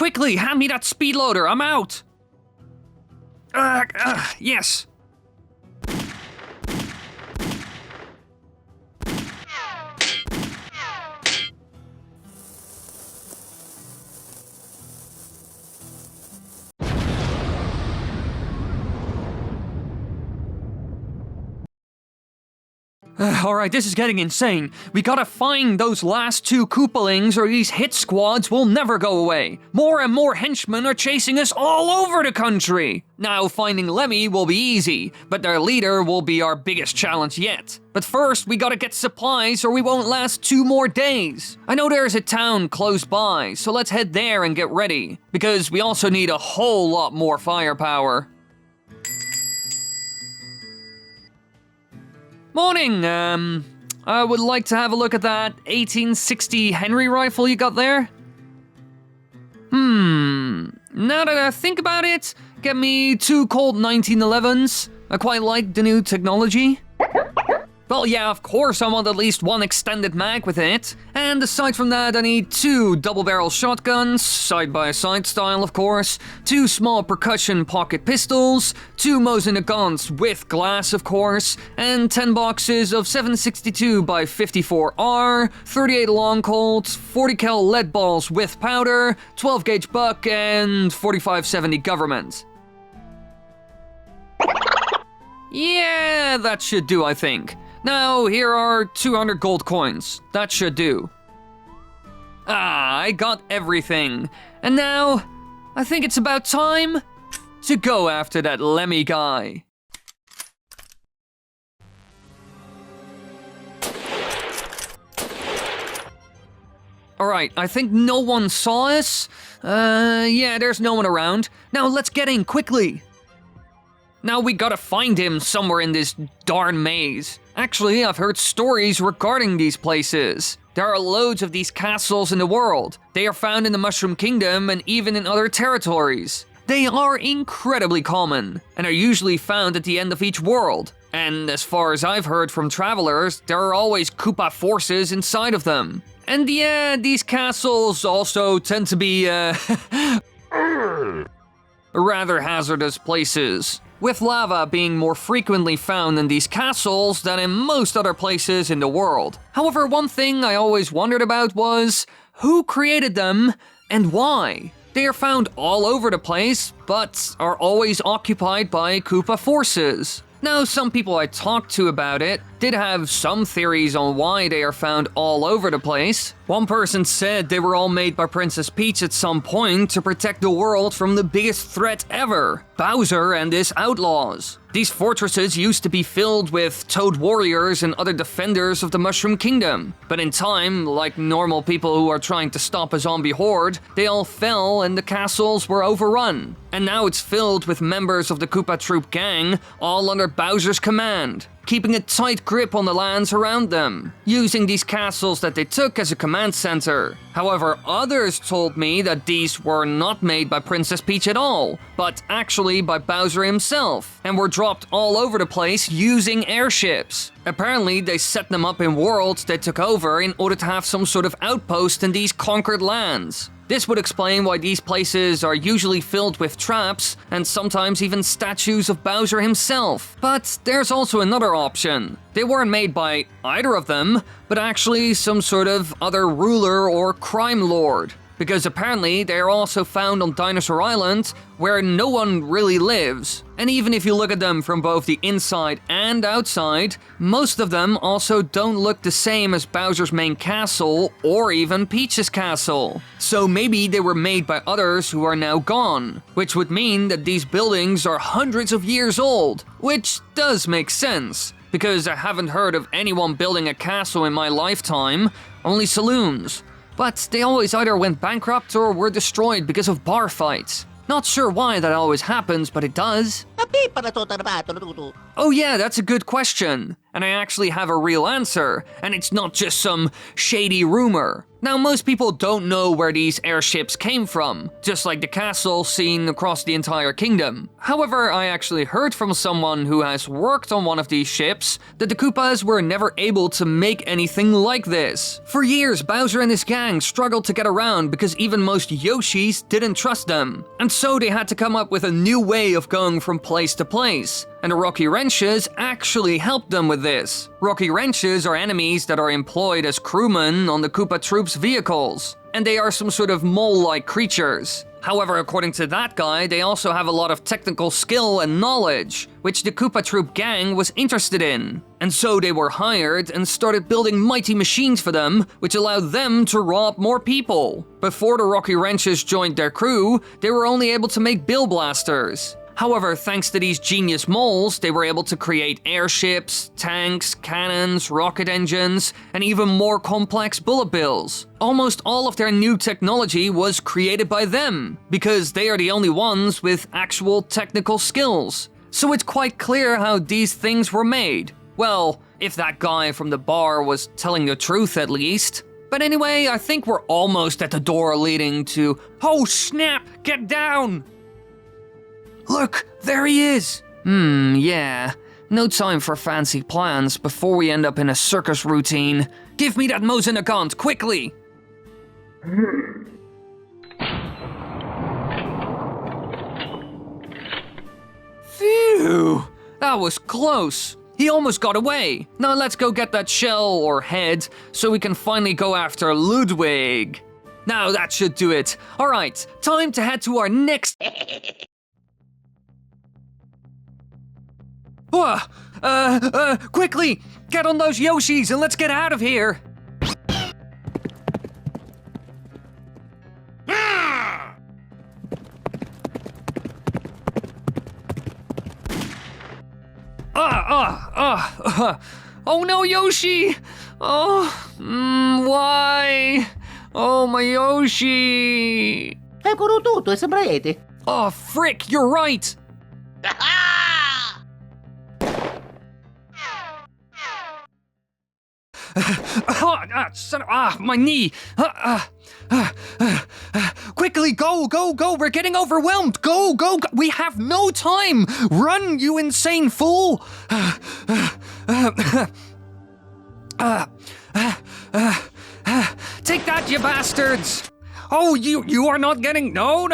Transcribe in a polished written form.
quickly, hand me that speed loader, I'm out! Yes. Alright, this is getting insane. We gotta find those last 2 Koopalings or these hit squads will never go away. More and more henchmen are chasing us all over the country. Now, finding Lemmy will be easy, but their leader will be our biggest challenge yet. But first, we gotta get supplies or we won't last 2 more days. I know there's a town close by, so let's head there and get ready. Because we also need a whole lot more firepower. Morning, I would like to have a look at that 1860 Henry rifle you got there. Now that I think about it, get me 2 Colt 1911s. I quite like the new technology. Well, yeah, of course I want at least 1 extended mag with it. And aside from that, I need 2 double-barrel shotguns, side-by-side style of course, 2 small percussion pocket pistols, 2 Mosin guns with glass of course, and 10 boxes of 7.62 by 54R, 38 long Colts, 40 cal lead balls with powder, 12 gauge buck, and 4570 government. Yeah, that should do, I think. Now, here are 200 gold coins. That should do. I got everything. And now, I think it's about time to go after that Lemmy guy. Alright, I think no one saw us. Yeah, there's no one around. Now, let's get in quickly. Now we gotta find him somewhere in this darn maze. Actually, I've heard stories regarding these places. There are loads of these castles in the world. They are found in the Mushroom Kingdom and even in other territories. They are incredibly common, and are usually found at the end of each world. And as far as I've heard from travelers, there are always Koopa forces inside of them. And yeah, these castles also tend to be, rather hazardous places, with lava being more frequently found in these castles than in most other places in the world. However, one thing I always wondered about was, who created them and why? They are found all over the place, but are always occupied by Koopa forces. Now, some people I talked to about it did have some theories on why they are found all over the place. One person said they were all made by Princess Peach at some point to protect the world from the biggest threat ever, Bowser and his outlaws. These fortresses used to be filled with Toad warriors and other defenders of the Mushroom Kingdom. But in time, like normal people who are trying to stop a zombie horde, they all fell and the castles were overrun. And now it's filled with members of the Koopa Troop gang, all under Bowser's command, keeping a tight grip on the lands around them, using these castles that they took as a command center. However, others told me that these were not made by Princess Peach at all, but actually by Bowser himself, and were dropped all over the place using airships. Apparently, they set them up in worlds they took over in order to have some sort of outpost in these conquered lands. This would explain why these places are usually filled with traps, and sometimes even statues of Bowser himself. But there's also another option. They weren't made by either of them, but actually some sort of other ruler or crime lord. Because apparently they are also found on Dinosaur Island, where no one really lives. And even if you look at them from both the inside and outside, most of them also don't look the same as Bowser's main castle, or even Peach's castle. So maybe they were made by others who are now gone, which would mean that these buildings are hundreds of years old, which does make sense, because I haven't heard of anyone building a castle in my lifetime, only saloons. But they always either went bankrupt or were destroyed because of bar fights. Not sure why that always happens, but it does. Oh yeah, that's a good question. And I actually have a real answer, and it's not just some shady rumor. Now, most people don't know where these airships came from, just like the castle seen across the entire kingdom. However, I actually heard from someone who has worked on one of these ships that the Koopas were never able to make anything like this. For years, Bowser and his gang struggled to get around because even most Yoshis didn't trust them. And so they had to come up with a new way of going from place to place. And the Rocky Wrenches actually helped them with this. Rocky Wrenches are enemies that are employed as crewmen on the Koopa Troops' vehicles, and they are some sort of mole-like creatures. However, according to that guy, they also have a lot of technical skill and knowledge, which the Koopa Troop gang was interested in. And so they were hired and started building mighty machines for them, which allowed them to rob more people. Before the Rocky Wrenches joined their crew, they were only able to make bill blasters. However, thanks to these genius moles, they were able to create airships, tanks, cannons, rocket engines, and even more complex bullet bills. Almost all of their new technology was created by them, because they are the only ones with actual technical skills. So it's quite clear how these things were made. Well, if that guy from the bar was telling the truth at least. But anyway, I think we're almost at the door leading to... Oh snap! Get down! Look, there he is! Yeah. No time for fancy plans before we end up in a circus routine. Give me that Mosinagant, quickly! Phew! That was close. He almost got away. Now let's go get that shell or head so we can finally go after Ludwig. Now that should do it. Alright, time to head to our next... Quickly! Get on those Yoshis and let's get out of here! Oh no, Yoshi! Why? Oh, my Yoshi! Eccolo tutto, è sembraiete. Oh, frick, you're right! My knee! Quickly, go! We're getting overwhelmed! Go! We have no time! Run, you insane fool! Take that, you bastards! Oh, you are not getting... No!